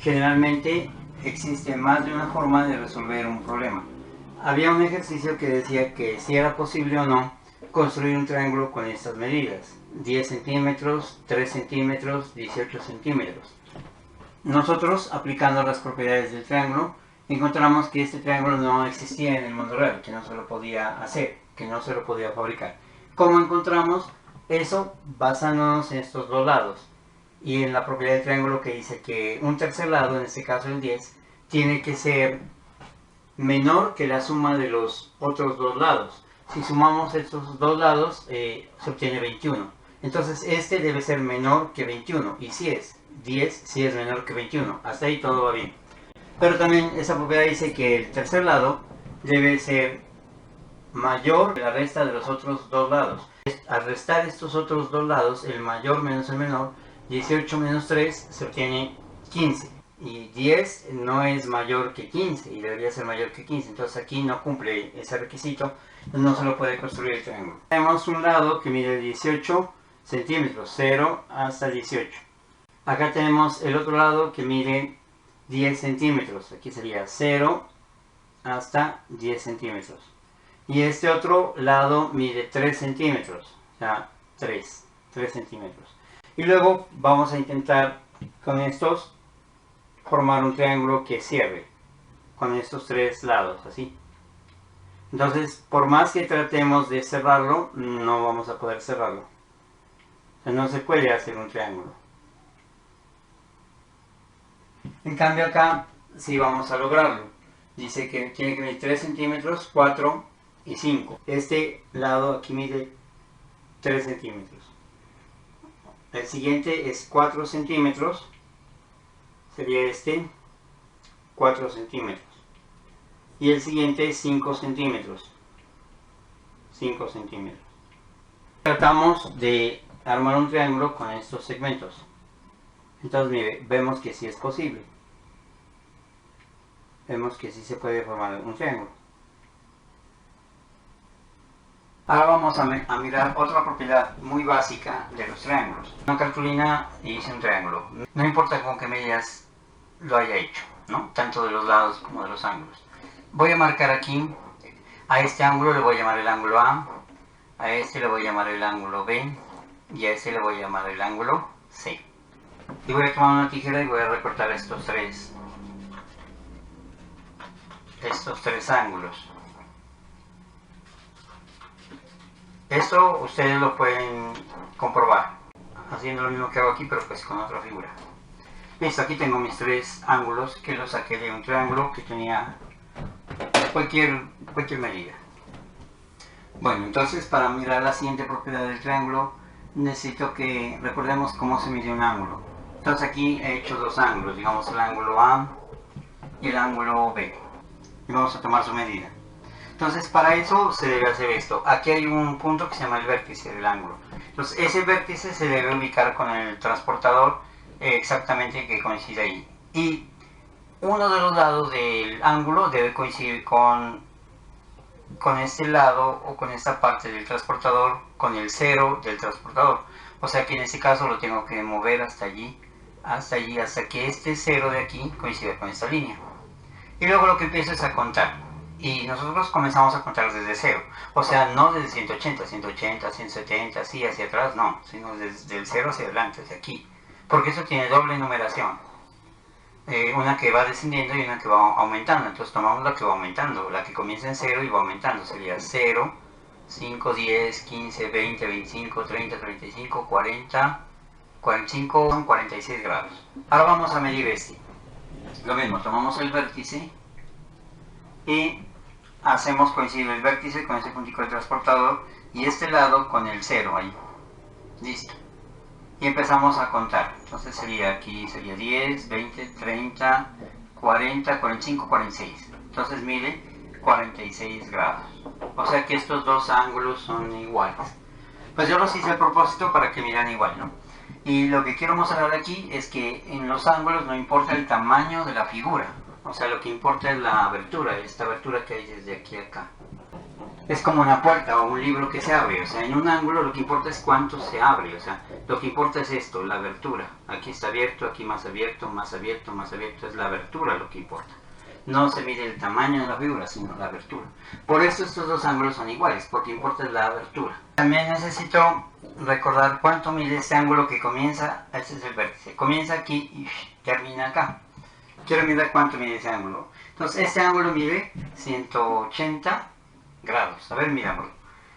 Generalmente existe más de una forma de resolver un problema. Había un ejercicio que decía que si era posible o no construir un triángulo con estas medidas: 10 centímetros, 3 centímetros, 18 centímetros. Nosotros, aplicando las propiedades del triángulo, encontramos que este triángulo no existía en el mundo real, que no se lo podía hacer, que no se lo podía fabricar. ¿Cómo encontramos eso? Basándonos en estos dos lados y en la propiedad del triángulo que dice que un tercer lado, en este caso el 10, tiene que ser menor que la suma de los otros dos lados. Si sumamos estos dos lados, se obtiene 21. Entonces este debe ser menor que 21, y si es 10, si es menor que 21. Hasta ahí todo va bien. Pero también esa propiedad dice que el tercer lado debe ser mayor que la resta de los otros dos lados. Al restar estos otros dos lados, el mayor menos el menor, 18 menos 3 se obtiene 15. Y 10 no es mayor que 15 y debería ser mayor que 15. Entonces aquí no cumple ese requisito, no se lo puede construir el triángulo. Tenemos un lado que mide 18 centímetros, 0 hasta 18. Acá tenemos el otro lado que mide 10 centímetros. Aquí sería 0 hasta 10 centímetros. Y este otro lado mide 3 centímetros. O sea, 3 centímetros. Y luego vamos a intentar con estos formar un triángulo que cierre con estos tres lados, así. Entonces, por más que tratemos de cerrarlo, no vamos a poder cerrarlo. O sea, no se puede hacer un triángulo. En cambio acá sí vamos a lograrlo. Dice que tiene que medir 3 centímetros, 4 y 5. Este lado aquí mide 3 centímetros. El siguiente es 4 centímetros. Sería este, 4 centímetros. Y el siguiente es 5 centímetros. 5 centímetros. Tratamos de armar un triángulo con estos segmentos. Entonces, mire, vemos que sí es posible. Vemos que sí se puede formar un triángulo. Ahora vamos a mirar otra propiedad muy básica de los triángulos. Una cartulina y hice un triángulo. No importa con qué medidas lo haya hecho, ¿no? Tanto de los lados como de los ángulos. Voy a marcar aquí, a este ángulo le voy a llamar el ángulo a este le voy a llamar el ángulo B, y a este le voy a llamar el ángulo C. Y voy a tomar una tijera y voy a recortar estos tres ángulos. Esto ustedes lo pueden comprobar haciendo lo mismo que hago aquí, pero pues con otra figura. Listo, aquí tengo mis tres ángulos que los saqué de un triángulo que tenía cualquier medida. Bueno, entonces para mirar la siguiente propiedad del triángulo necesito que recordemos cómo se mide un ángulo. Entonces aquí he hecho dos ángulos, digamos el ángulo A y el ángulo B, y vamos a tomar su medida. Entonces para eso se debe hacer esto. Aquí hay un punto que se llama el vértice del ángulo. Entonces ese vértice se debe ubicar con el transportador exactamente que coincide ahí. Y uno de los lados del ángulo debe coincidir con este lado o con esta parte del transportador, con el cero del transportador. O sea que en este caso lo tengo que mover hasta allí, hasta que este cero de aquí coincida con esta línea. Y luego lo que empiezo es a contar. Y nosotros comenzamos a contar desde cero. O sea, no desde 180, 170, así hacia atrás, no. Sino desde el cero hacia adelante, hacia aquí. Porque eso tiene doble numeración. Una que va descendiendo y una que va aumentando. Entonces tomamos la que va aumentando. La que comienza en 0 y va aumentando. Sería 0, 5, 10, 15, 20, 25, 30, 35, 40, 45, son 46 grados. Ahora vamos a medir este. Lo mismo, tomamos el vértice y hacemos coincidir el vértice con ese puntico del transportador y este lado con el 0 ahí. Listo. Y empezamos a contar. Entonces aquí sería 10, 20, 30, 40, 45, 46. Entonces mide 46 grados. O sea que estos dos ángulos son iguales. Pues yo los hice a propósito para que miran igual, ¿no? Y lo que quiero mostrar aquí es que en los ángulos no importa el tamaño de la figura. O sea, lo que importa es la abertura, esta abertura que hay desde aquí a acá. es como una puerta o un libro que se abre, o sea, en un ángulo lo que importa es cuánto se abre, o sea, lo que importa es esto, la abertura. Aquí está abierto, aquí más abierto, más abierto, más abierto, es la abertura lo que importa. No se mide el tamaño de la figura, sino la abertura. Por eso estos dos ángulos son iguales, porque importa la abertura. También necesito recordar cuánto mide este ángulo que comienza, este es el vértice, comienza aquí y termina acá. Quiero mirar cuánto mide ese ángulo. Entonces este ángulo mide 180 grados. A ver, mirámoslo.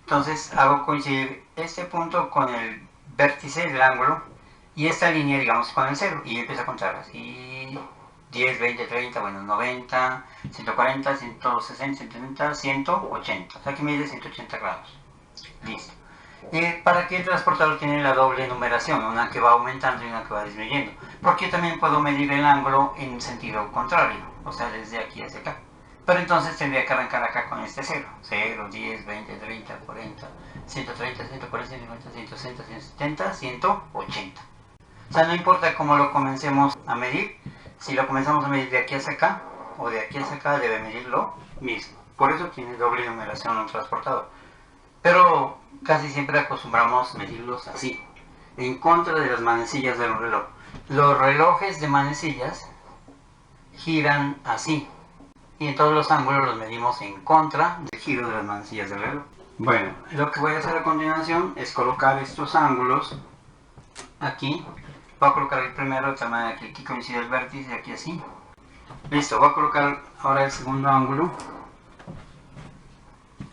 Entonces hago coincidir este punto con el vértice del ángulo y esta línea, digamos, con el 0 y empiezo a contar así: 10, 20, 30, bueno, 90, 140, 160, 170, 180. O sea que mide 180 grados. Listo. ¿Para qué el transportador tiene la doble numeración? Una que va aumentando y una que va disminuyendo. Porque también puedo medir el ángulo en sentido contrario, o sea, desde aquí hacia acá. Pero entonces tendría que arrancar acá con este 0. 0, 10, 20, 30, 40, 130, 140, 150, 160, 170, 180. O sea, no importa cómo lo comencemos a medir, si lo comenzamos a medir de aquí hacia acá o de aquí hacia acá, debe medir lo mismo. Por eso tiene doble numeración un transportador. Pero casi siempre acostumbramos medirlos así, en contra de las manecillas del reloj. Los relojes de manecillas giran así, y en todos los ángulos los medimos en contra del giro de las manecillas del reloj. Bueno, lo que voy a hacer a continuación es colocar estos ángulos aquí. Voy a colocar el primero de tal manera que aquí coincide el vértice, aquí así. Listo, voy a colocar ahora el segundo ángulo.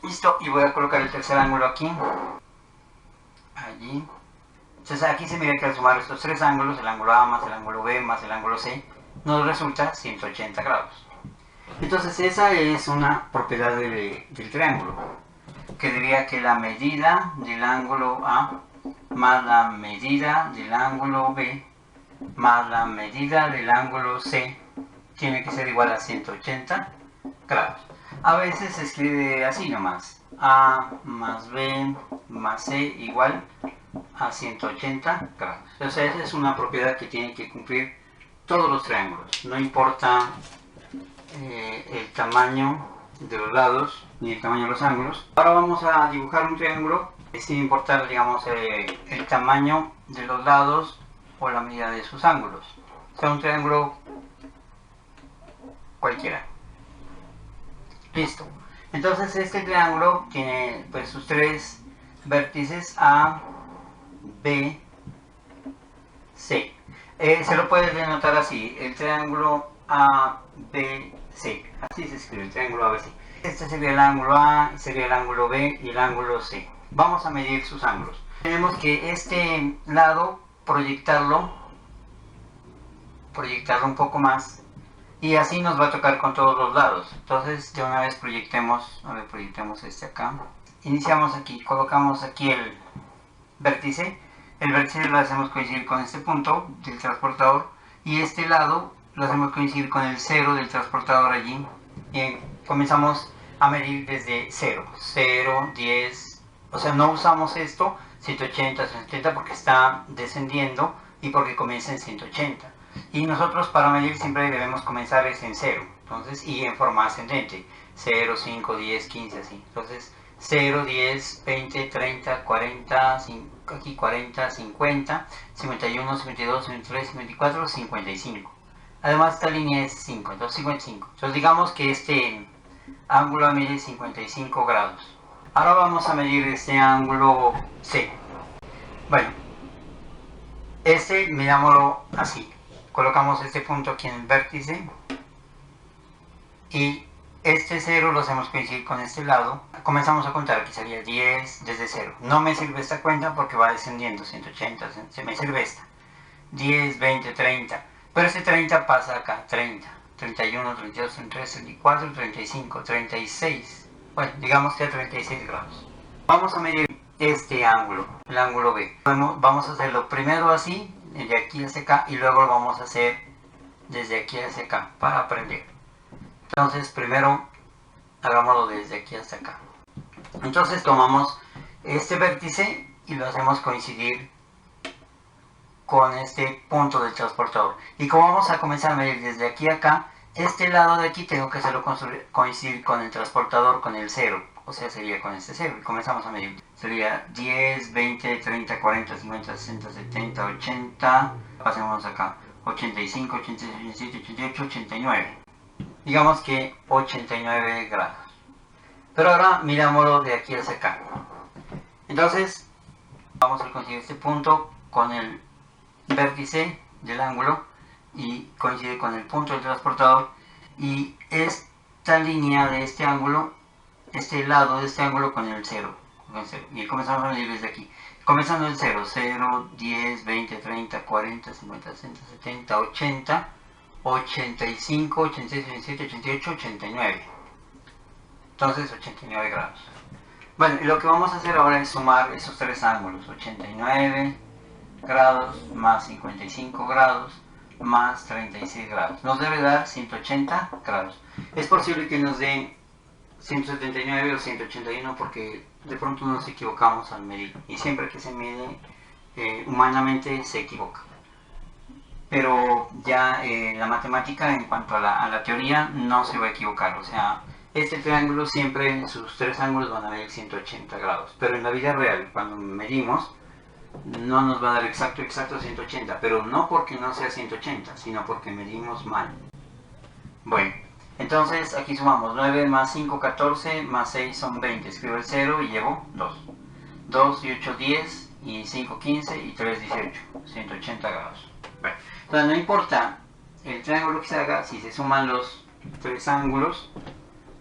Listo, y voy a colocar el tercer ángulo aquí, allí. Entonces aquí se mira que al sumar estos tres ángulos, el ángulo A más el ángulo B más el ángulo C, nos resulta 180 grados. Entonces esa es una propiedad del triángulo, que diría que la medida del ángulo A más la medida del ángulo B más la medida del ángulo C tiene que ser igual a 180 grados. A veces se escribe así nomás: A más B más C igual a 180 grados. O sea, esa es una propiedad que tienen que cumplir todos los triángulos. No importa el tamaño de los lados ni el tamaño de los ángulos. Ahora vamos a dibujar un triángulo sin importar, digamos, el tamaño de los lados o la medida de sus ángulos. O sea, un triángulo cualquiera. Listo. Entonces este triángulo tiene pues sus tres vértices: A, B, C. Se lo puedes denotar así: el triángulo ABC. Así se escribe el triángulo ABC. Este sería el ángulo A, sería el ángulo B y el ángulo C. Vamos a medir sus ángulos. Tenemos que este lado proyectarlo un poco más, y así nos va a tocar con todos los lados. Entonces de una vez proyectemos, proyectemos este acá. Iniciamos aquí, colocamos aquí el vértice. El vértice lo hacemos coincidir con este punto del transportador, y este lado lo hacemos coincidir con el 0 del transportador allí. Y comenzamos a medir desde 0, 0, 10, o sea, no usamos esto 180, 170 porque está descendiendo y porque comienza en 180. Y nosotros para medir siempre debemos comenzar en 0, entonces, y en forma ascendente: 0, 5, 10, 15, así. Entonces 0, 10, 20, 30, 40, aquí 40, 50, 51, 52, 53, 54, 55. Además esta línea es 5, entonces 55. Entonces digamos que este ángulo mide 55 grados. Ahora vamos a medir este ángulo C. Bueno, este mirámoslo así. Colocamos este punto aquí en el vértice y este 0 lo hacemos coincidir con este lado. Comenzamos a contar, aquí sería 10 desde 0. No me sirve esta cuenta porque va descendiendo, 180, se me sirve esta. 10, 20, 30. Pero este 30 pasa acá, 30, 31, 32, 33, 34, 35, 36. Bueno, digamos que a 36 grados. Vamos a medir este ángulo, el ángulo B. Vamos a hacerlo primero así, de aquí hacia acá, y luego lo vamos a hacer desde aquí hacia acá para aprender. Entonces primero hagámoslo desde aquí hasta acá. Entonces tomamos este vértice y lo hacemos coincidir con este punto del transportador. Y como vamos a comenzar a medir desde aquí a acá, este lado de aquí tengo que hacerlo coincidir con el transportador, con el 0. o sea, sería con este 0. Y comenzamos a medir. Sería 10, 20, 30, 40, 50, 60, 70, 80. Pasemos acá. 85, 86, 87, 88, 89. Digamos que 89 grados. Pero ahora mirámoslo de aquí hacia acá. Entonces, vamos a conseguir este punto con el vértice del ángulo y coincide con el punto del transportador, y esta línea de este ángulo, este lado de este ángulo con el 0. Y comenzamos a medir desde aquí. Comenzando el 0, 0, 10, 20, 30, 40, 50, 60, 70, 80, 85, 86, 87, 88, 89. Entonces 89 grados. Bueno, y lo que vamos a hacer ahora es sumar esos tres ángulos, 89 grados más 55 grados más 36 grados. Nos debe dar 180 grados. Es posible que nos dé 179 o 181 porque de pronto nos equivocamos al medir. Y siempre que se mide humanamente se equivoca. Pero ya la matemática en cuanto a la teoría no se va a equivocar. O sea, este triángulo siempre, sus tres ángulos van a medir 180 grados. Pero en la vida real, cuando medimos, no nos va a dar exacto 180, pero no porque no sea 180, sino porque medimos mal. Bueno, entonces aquí sumamos 9 más 5, 14, más 6 son 20, escribo el 0 y llevo 2. 2 y 8, 10, y 5, 15, y 3, 18, 180 grados. Bueno, entonces no importa el triángulo que se haga, si se suman los tres ángulos,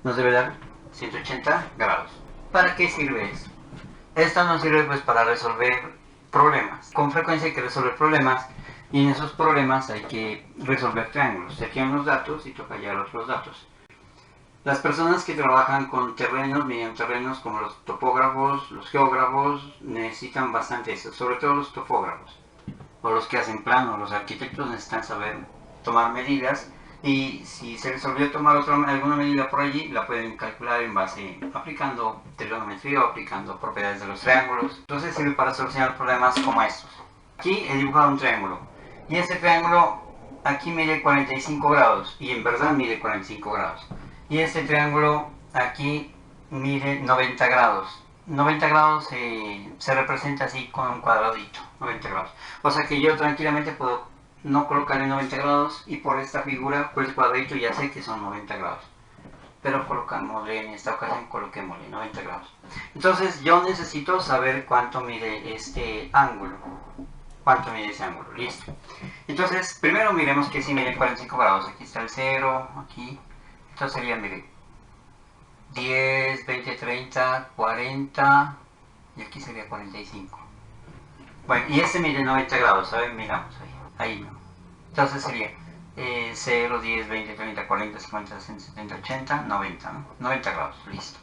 nos debe dar 180 grados. ¿Para qué sirve esto? Esto nos sirve pues para resolver problemas. Con frecuencia hay que resolver problemas y en esos problemas hay que resolver triángulos. Se aquí unos datos y toca hallar otros datos. Las personas que trabajan con terrenos, miden terrenos como los topógrafos, los geógrafos, necesitan bastante eso, sobre todo los topógrafos. O los que hacen planos, los arquitectos necesitan saber tomar medidas, y si se les olvidó tomar alguna medida por allí, la pueden calcular en base, aplicando trigonometría o aplicando propiedades de los triángulos. Entonces sirve para solucionar problemas como estos. Aquí he dibujado un triángulo, y este triángulo aquí mide 45 grados, y en verdad mide 45 grados. Y este triángulo aquí mide 90 grados. 90 grados se representa así con un cuadradito, 90 grados. O sea que yo tranquilamente puedo no colocarle 90 grados y por esta figura, por el cuadrito ya sé que son 90 grados. Pero colocámosle, en esta ocasión coloquémosle 90 grados. Entonces yo necesito saber cuánto mide este ángulo. Cuánto mide ese ángulo, listo. Entonces primero miremos que si mide 45 grados. Aquí está el 0, aquí. Entonces sería, mire, 10, 20, 30, 40 y aquí sería 45. Bueno, y este mide 90 grados, ¿saben? Miramos ahí no. Entonces sería 0, 10, 20, 30, 40, 50, 60, 70, 80, 90, ¿no? 90 grados, listo.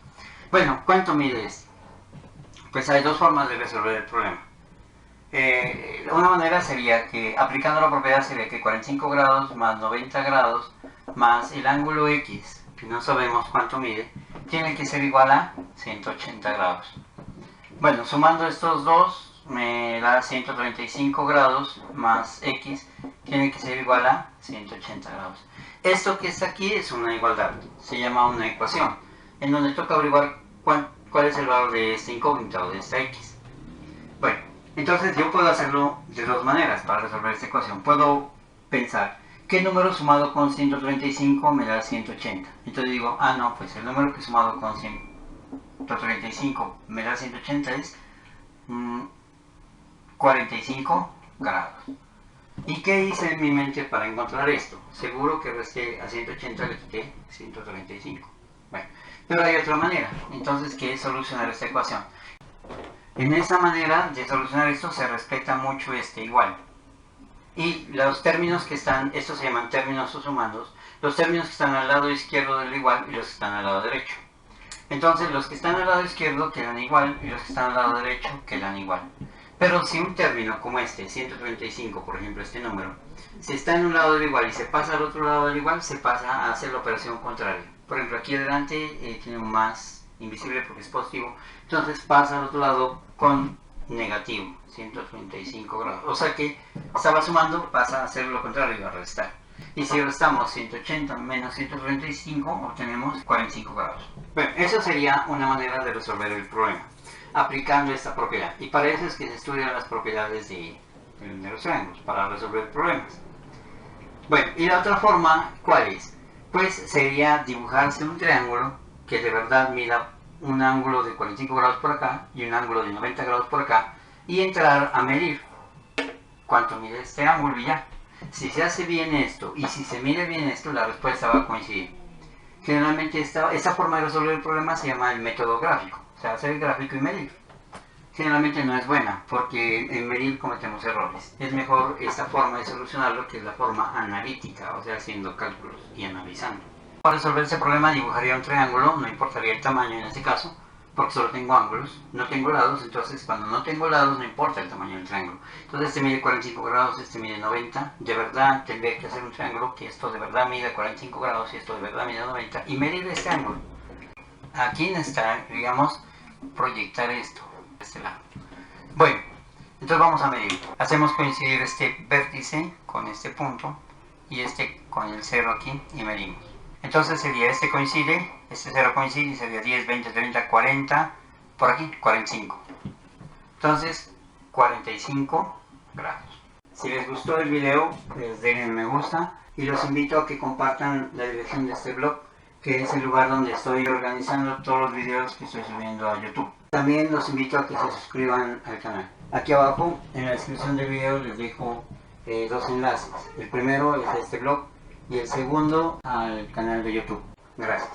Bueno, ¿cuánto mide este? Pues hay dos formas de resolver el problema. Una manera sería que, aplicando la propiedad, sería que 45 grados más 90 grados más el ángulo X, que no sabemos cuánto mide, tiene que ser igual a 180 grados. Bueno, sumando estos dos, me da 135 grados más X, tiene que ser igual a 180 grados. Esto que está aquí es una igualdad, se llama una ecuación, en donde toca averiguar cuál es el valor de esta incógnita o de esta X. Bueno, entonces yo puedo hacerlo de dos maneras para resolver esta ecuación. Puedo pensar, ¿qué número sumado con 135 me da 180? Entonces digo, no, pues el número que sumado con 135 me da 180 es 45 grados. ¿Y qué hice en mi mente para encontrar esto? Seguro que resté a 180, le quité 135. Bueno, pero hay otra manera. Entonces, ¿qué es solucionar esta ecuación? En esa manera de solucionar esto se respeta mucho este igual. Y los términos que están, estos se llaman términos susumandos, los términos que están al lado izquierdo del igual y los que están al lado derecho. Entonces los que están al lado izquierdo quedan igual y los que están al lado derecho quedan igual. Pero si un término como este, 135, por ejemplo, este número, si está en un lado del igual y se pasa al otro lado del igual, se pasa a hacer la operación contraria. Por ejemplo, aquí adelante tiene un más invisible porque es positivo, entonces pasa al otro lado con negativo, 135 grados. O sea que estaba sumando, pasa a hacer lo contrario, a restar. Y si restamos 180 menos 135, obtenemos 45 grados. Bueno, eso sería una manera de resolver el problema, aplicando esta propiedad. Y para eso es que se estudian las propiedades de los triángulos, para resolver problemas. Bueno, y la otra forma, ¿cuál es? Pues sería dibujarse un triángulo que de verdad mida un ángulo de 45 grados por acá y un ángulo de 90 grados por acá, y entrar a medir cuánto mide este ángulo y ya. Si se hace bien esto y si se mide bien esto, la respuesta va a coincidir. Generalmente esta forma de resolver el problema se llama el método gráfico, o sea, hacer el gráfico y medir. Generalmente no es buena porque en medir cometemos errores. Es mejor esta forma de solucionarlo, que es la forma analítica, o sea, haciendo cálculos y analizando. Para resolver este problema dibujaría un triángulo, no importaría el tamaño en este caso, porque solo tengo ángulos, no tengo lados. Entonces cuando no tengo lados no importa el tamaño del triángulo. Entonces este mide 45 grados, este mide 90. De verdad tendría que hacer un triángulo que esto de verdad mida 45 grados y esto de verdad mida 90, y medir este ángulo. Aquí está, digamos, proyectar esto de este lado. Bueno, entonces vamos a medir. Hacemos coincidir este vértice con este punto y este con el 0 aquí y medimos. Entonces sería este coincide, este 0 coincide y sería 10, 20, 30, 40, por aquí 45. Entonces 45 grados. Si les gustó el video, les den me gusta y los invito a que compartan la dirección de este blog, que es el lugar donde estoy organizando todos los videos que estoy subiendo a YouTube. También los invito a que se suscriban al canal. Aquí abajo en la descripción del video les dejo dos enlaces. El primero es a este blog y el segundo al canal de YouTube. Gracias.